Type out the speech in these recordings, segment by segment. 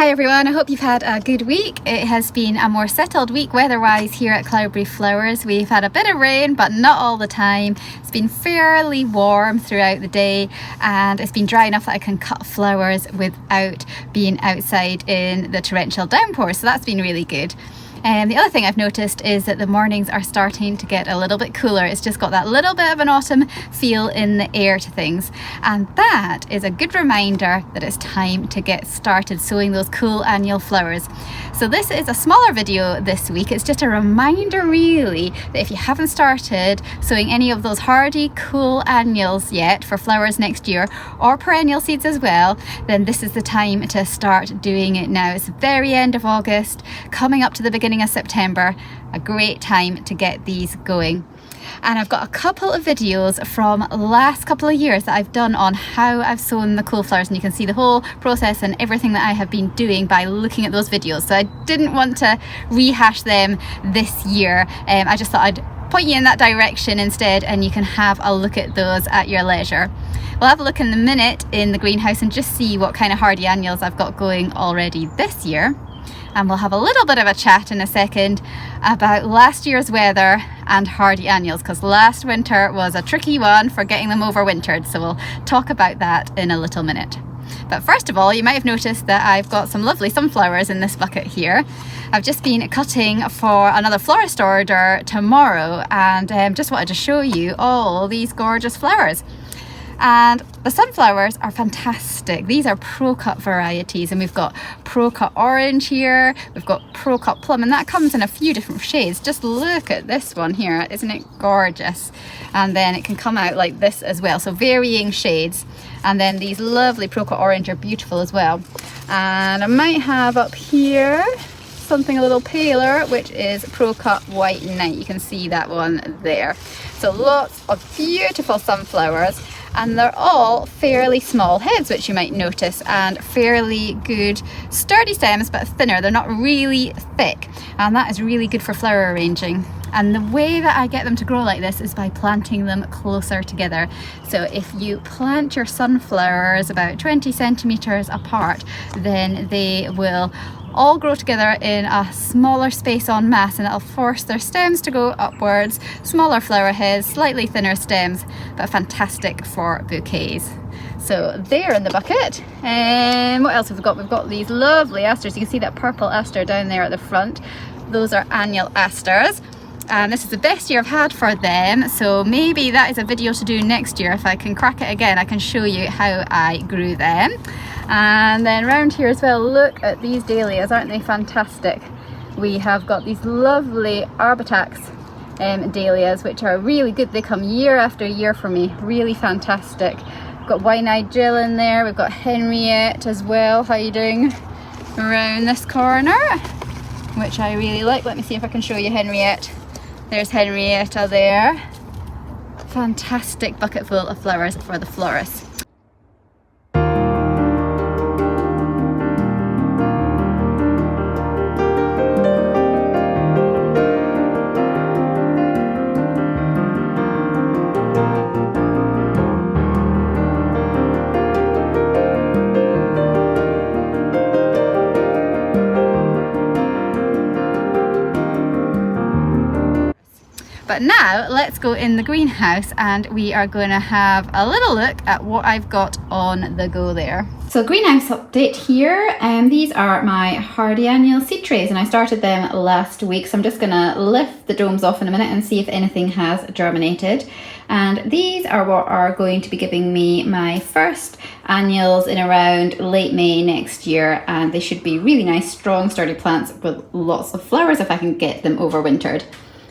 Hi everyone, I hope you've had a good week. It has been a more settled week weather-wise here at Cloudberry Flowers. We've had a bit of rain, but not all the time. It's been fairly warm throughout the day and it's been dry enough that I can cut flowers without being outside in the torrential downpour, so that's been really good. The other thing I've noticed is that the mornings are starting to get a little bit cooler. It's just got that little bit of an autumn feel in the air to things, and that is a good reminder that it's time to get started sowing those cool annual flowers. So this is a smaller video this week. It's just a reminder really that if you haven't started sowing any of those hardy cool annuals yet for flowers next year, or perennial seeds as well, then this is the time to start doing it now. It's the very end of August, coming up to the beginning of September, a great time to get these going. And I've got a couple of videos from the last couple of years that I've done on how I've sown the cool flowers, and you can see the whole process and everything that I have been doing by looking at those videos. So I didn't want to rehash them this year. I just thought I'd point you in that direction instead, and you can have a look at those at your leisure. We'll have a look in a minute in the greenhouse and just see what kind of hardy annuals I've got going already this year. And we'll have a little bit of a chat in a second about last year's weather and hardy annuals, because last winter was a tricky one for getting them overwintered, so we'll talk about that in a little minute. But first of all, you might have noticed that I've got some lovely sunflowers in this bucket here. I've just been cutting for another florist order tomorrow, and just wanted to show you all these gorgeous flowers. And the sunflowers are fantastic. These are pro-cut varieties, and we've got pro-cut orange here, we've got pro-cut plum, and that comes in a few different shades. Just look at this one here, isn't it gorgeous? And then it can come out like this as well, so varying shades. And then these lovely pro-cut orange are beautiful as well. And I might have up here something a little paler, which is pro-cut white night. You can see that one there. So lots of beautiful sunflowers, and they're all fairly small heads, which you might notice, and fairly good sturdy stems, but thinner. They're not really thick, and that is really good for flower arranging. And the way that I get them to grow like this is by planting them closer together. So if you plant your sunflowers about 20 centimeters apart, then they will all grow together in a smaller space en masse, and it'll force their stems to go upwards. Smaller flower heads, slightly thinner stems, but fantastic for bouquets. So they're in the bucket. And what else have we got? We've got these lovely asters. You can see that purple aster down there at the front. Those are annual asters. And this is the best year I've had for them, so maybe that is a video to do next year. If I can crack it again, I can show you how I grew them. And then around here as well, look at these dahlias, aren't they fantastic? We have got these lovely Arbatax dahlias, which are really good. They come year after year for me, really fantastic. We've got Wine-Eyed Jill in there, we've got Henriette as well. How are you doing around this corner? Which I really like. Let me see if I can show you Henriette. There's Henrietta there. Fantastic bucket full of flowers for the florist. But now let's go in the greenhouse and we are going to have a little look at what I've got on the go there. So greenhouse update here, these are my hardy annual seed trays, and I started them last week, so I'm just going to lift the domes off in a minute and see if anything has germinated. And these are what are going to be giving me my first annuals in around late May next year, and they should be really nice, strong, sturdy plants with lots of flowers if I can get them overwintered.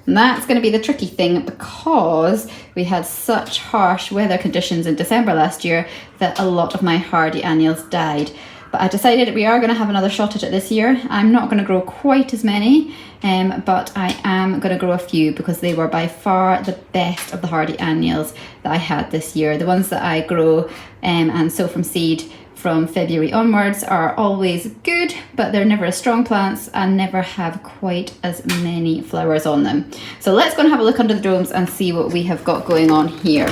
And that's going to be the tricky thing, because we had such harsh weather conditions in December last year that a lot of my hardy annuals died. But I decided we are going to have another shot at it this year. I'm not going to grow quite as many, but I am going to grow a few, because they were by far the best of the hardy annuals that I had this year. The ones that I grow and sow from seed from February onwards are always good, but they're never as strong plants and never have quite as many flowers on them. So let's go and have a look under the domes and see what we have got going on here.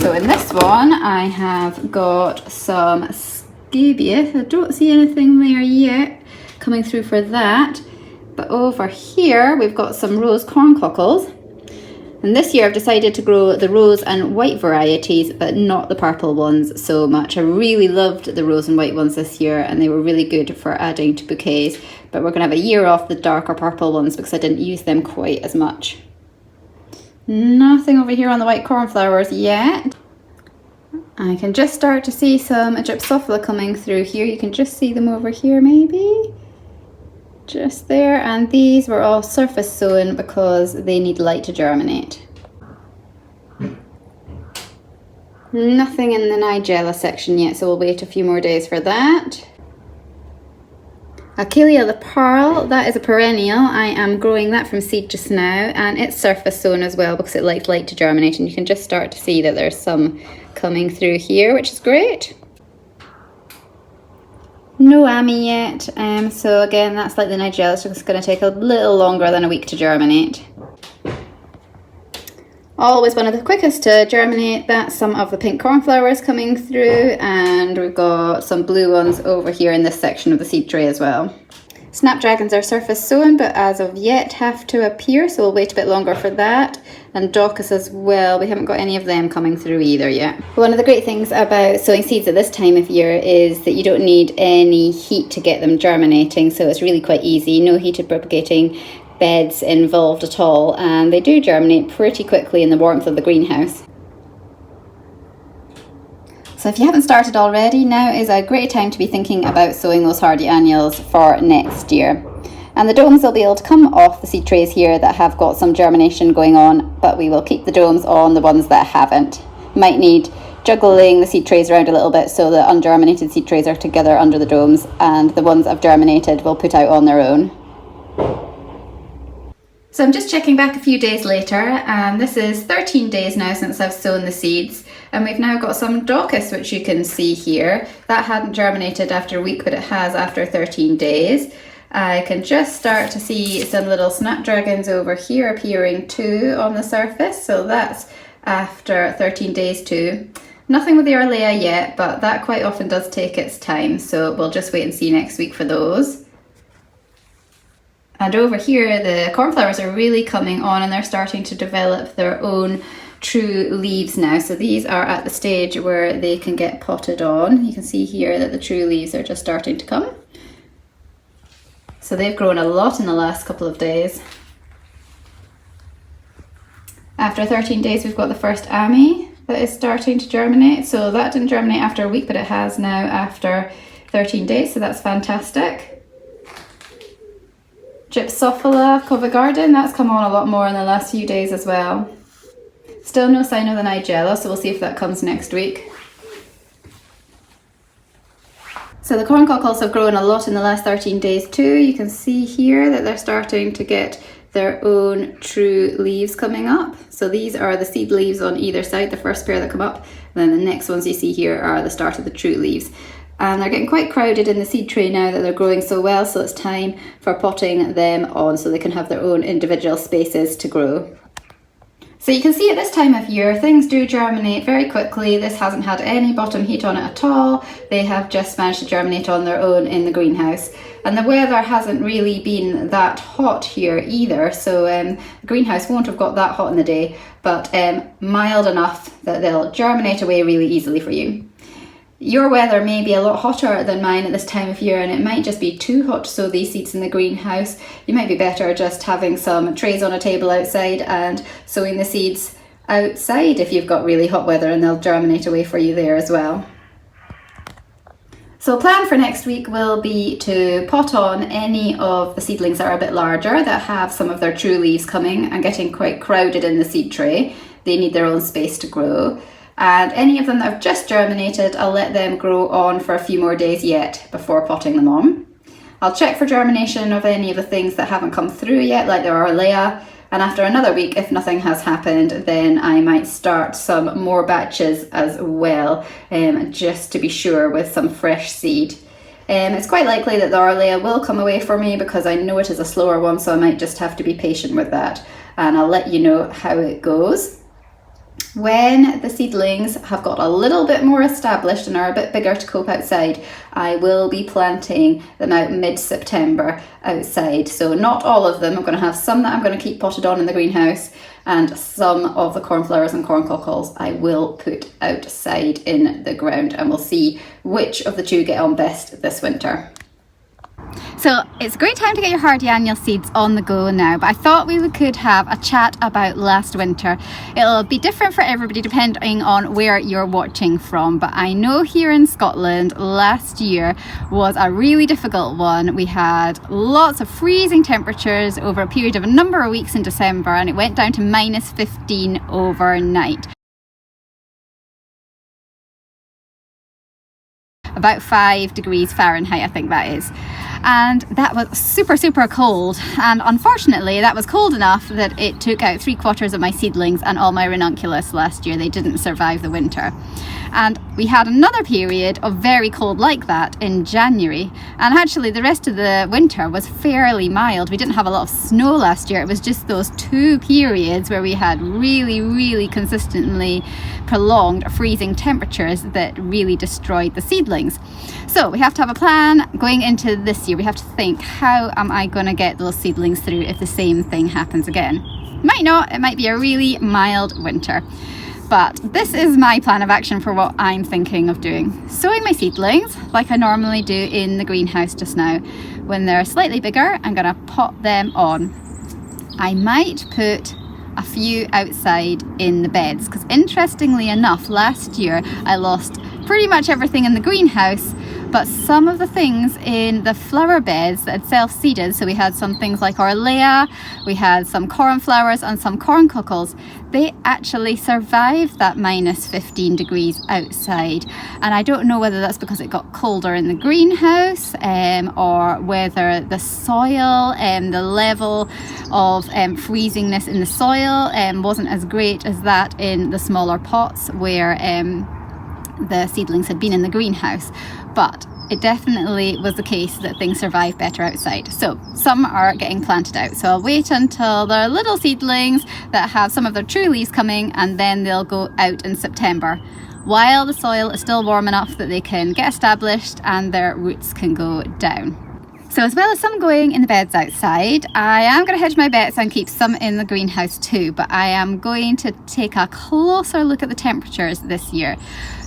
So in this one I have got some scabious. I don't see anything there yet coming through for that. But over here we've got some rose corncockles. And this year I've decided to grow the rose and white varieties, but not the purple ones so much. I really loved the rose and white ones this year, and they were really good for adding to bouquets. But we're going to have a year off the darker purple ones because I didn't use them quite as much. Nothing over here on the white cornflowers yet. I can just start to see some Gypsophila coming through here. You can just see them over here maybe. Just there, and these were all surface sown because they need light to germinate. Nothing in the Nigella section yet, so we'll wait a few more days for that. Acacia the Pearl, that is a perennial. I am growing that from seed just now, and it's surface sown as well because it likes light to germinate, and you can just start to see that there's some coming through here, which is great. No Ami yet, so again that's like the Nigella, so it's going to take a little longer than a week to germinate. Always one of the quickest to germinate. That's some of the pink cornflowers coming through, and we've got some blue ones over here in this section of the seed tray as well. Snapdragons are surface sown, but as of yet have to appear, so we'll wait a bit longer for that. And Daucus as well, we haven't got any of them coming through either yet. One of the great things about sowing seeds at this time of year is that you don't need any heat to get them germinating, so it's really quite easy. No heated propagating beds involved at all, and they do germinate pretty quickly in the warmth of the greenhouse. So if you haven't started already, now is a great time to be thinking about sowing those hardy annuals for next year. And the domes will be able to come off the seed trays here that have got some germination going on, but we will keep the domes on the ones that haven't. Might need juggling the seed trays around a little bit so the ungerminated seed trays are together under the domes, and the ones that have germinated will put out on their own. So I'm just checking back a few days later, and this is 13 days now since I've sown the seeds, and we've now got some Daucus, which you can see here. That hadn't germinated after a week, but it has after 13 days. I can just start to see some little snapdragons over here appearing too on the surface, so that's after 13 days too. Nothing with the Arlea yet, but that quite often does take its time, so we'll just wait and see next week for those. And over here the cornflowers are really coming on, and they're starting to develop their own true leaves now. So these are at the stage where they can get potted on. You can see here that the true leaves are just starting to come. So they've grown a lot in the last couple of days. After 13 days we've got the first Ami that is starting to germinate. So that didn't germinate after a week, but it has now after 13 days, so that's fantastic. Gypsophila Covent Garden, that's come on a lot more in the last few days as well. Still no sign of the Nigella, so we'll see if that comes next week. So the corncockles have grown a lot in the last 13 days too. You can see here that they're starting to get their own true leaves coming up. So these are the seed leaves on either side, the first pair that come up, and then the next ones you see here are the start of the true leaves. And they're getting quite crowded in the seed tray now that they're growing so well, so it's time for potting them on so they can have their own individual spaces to grow. So you can see at this time of year things do germinate very quickly. This hasn't had any bottom heat on it at all. They have just managed to germinate on their own in the greenhouse. And the weather hasn't really been that hot here either, so the greenhouse won't have got that hot in the day, but mild enough that they'll germinate away really easily for you. Your weather may be a lot hotter than mine at this time of year, and it might just be too hot to sow these seeds in the greenhouse. You might be better just having some trays on a table outside and sowing the seeds outside if you've got really hot weather, and they'll germinate away for you there as well. So plan for next week will be to pot on any of the seedlings that are a bit larger, that have some of their true leaves coming and getting quite crowded in the seed tray. They need their own space to grow. And any of them that have just germinated, I'll let them grow on for a few more days yet before potting them on. I'll check for germination of any of the things that haven't come through yet, like their Arlea, and after another week, if nothing has happened, then I might start some more batches as well, just to be sure, with some fresh seed. It's quite likely that the Arlea will come away for me because I know it is a slower one, so I might just have to be patient with that, and I'll let you know how it goes. When the seedlings have got a little bit more established and are a bit bigger to cope outside, I will be planting them out mid-September outside. So not all of them. I'm going to have some that I'm going to keep potted on in the greenhouse, and some of the cornflowers and corn cockles I will put outside in the ground, and we'll see which of the two get on best this winter. So it's a great time to get your hardy annual seeds on the go now, but I thought we could have a chat about last winter. It'll be different for everybody depending on where you're watching from, but I know here in Scotland last year was a really difficult one. We had lots of freezing temperatures over a period of a number of weeks in December, and it went down to -15 overnight. About 5 degrees Fahrenheit, I think that is. And that was super cold, and unfortunately that was cold enough that it took out 3/4 of my seedlings and all my ranunculus last year. They didn't survive the winter. And we had another period of very cold like that in January, and actually the rest of the winter was fairly mild. We didn't have a lot of snow last year. It was just those 2 periods where we had really consistently prolonged freezing temperatures that really destroyed the seedlings. So we have to have a plan going into this year. We have to think, how am I going to get those seedlings through if the same thing happens again? Might not. It might be a really mild winter. But this is my plan of action for what I'm thinking of doing. Sowing my seedlings like I normally do in the greenhouse just now. When they're slightly bigger, I'm going to pot them on. I might put a few outside in the beds, because interestingly enough, last year I lost pretty much everything in the greenhouse, but some of the things in the flower beds that had self-seeded, so we had some things like Orlea, we had some cornflowers and some corn cockles, they actually survived that -15 degrees outside. And I don't know whether that's because it got colder in the greenhouse, or whether the soil and the level of freezingness in the soil wasn't as great as that in the smaller pots where the seedlings had been in the greenhouse. But it definitely was the case that things survive better outside. So some are getting planted out. So I'll wait until they're little seedlings that have some of their true leaves coming, and then they'll go out in September, while the soil is still warm enough that they can get established and their roots can go down. So as well as some going in the beds outside, I am going to hedge my bets and keep some in the greenhouse too, but I am going to take a closer look at the temperatures this year.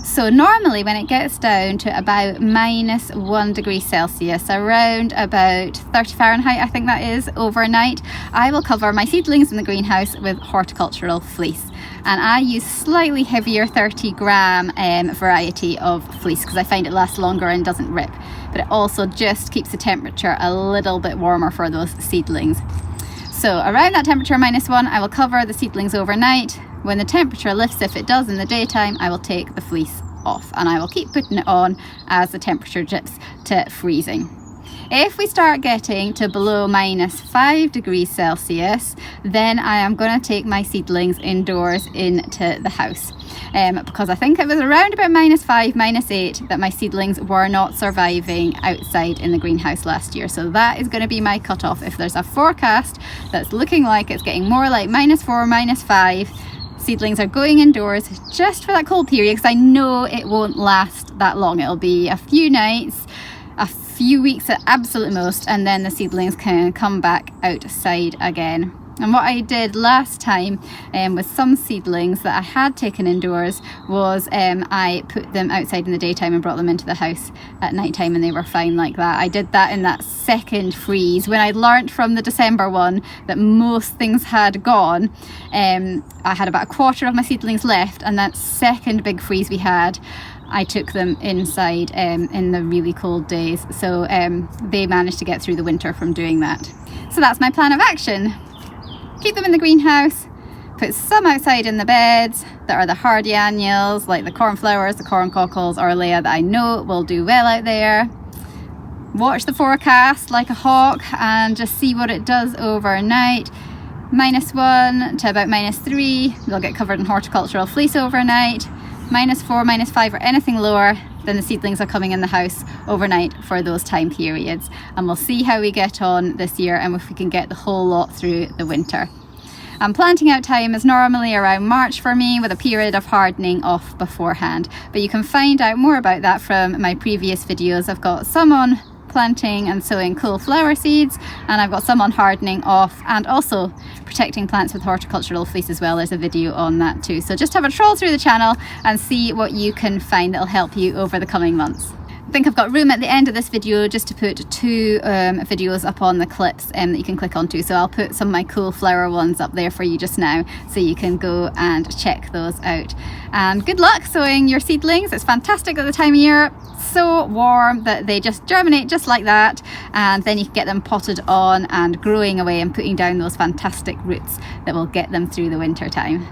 So normally when it gets down to about -1 degree Celsius, around about 30 Fahrenheit, I think that is, overnight, I will cover my seedlings in the greenhouse with horticultural fleece. And I use slightly heavier 30-gram variety of fleece because I find it lasts longer and doesn't rip. But it also just keeps the temperature a little bit warmer for those seedlings. So around that temperature -1, I will cover the seedlings overnight. When the temperature lifts, if it does in the daytime, I will take the fleece off, and I will keep putting it on as the temperature dips to freezing. If we start getting to below -5 degrees Celsius, then I am going to take my seedlings indoors into the house. Because I think it was around about -5, -8 that my seedlings were not surviving outside in the greenhouse last year. So that is going to be my cutoff. If there's a forecast that's looking like it's getting more like -4, -5, seedlings are going indoors just for that cold period, because I know it won't last that long. It'll be a few nights, a few weeks at absolute most, and then the seedlings can come back outside again. And what I did last time with some seedlings that I had taken indoors was I put them outside in the daytime and brought them into the house at night time, and they were fine like that. I did that in that second freeze when I learnt from the December one that most things had gone. I had about 1/4 of my seedlings left, and that second big freeze we had, I took them inside in the really cold days. So they managed to get through the winter from doing that. So that's my plan of action. Keep them in the greenhouse, put some outside in the beds that are the hardy annuals, like the cornflowers, the corn cockles, Orlea, that I know will do well out there. Watch the forecast like a hawk and just see what it does overnight. -1 to about -3, they'll get covered in horticultural fleece overnight. -4, -5 or anything lower, then the seedlings are coming in the house overnight for those time periods. And we'll see how we get on this year and if we can get the whole lot through the winter. And planting out time is normally around March for me, with a period of hardening off beforehand. But you can find out more about that from my previous videos. I've got some on planting and sowing cool flower seeds, and I've got some on hardening off and also protecting plants with horticultural fleece as well. There's a video on that too. So just have a troll through the channel and see what you can find that'll help you over the coming months. I think I've got room at the end of this video just to put two videos up on the clips that you can click onto. So I'll put some of my cool flower ones up there for you just now, so you can go and check those out. And good luck sowing your seedlings. It's fantastic at the time of year. So warm that they just germinate just like that, and then you can get them potted on and growing away and putting down those fantastic roots that will get them through the winter time.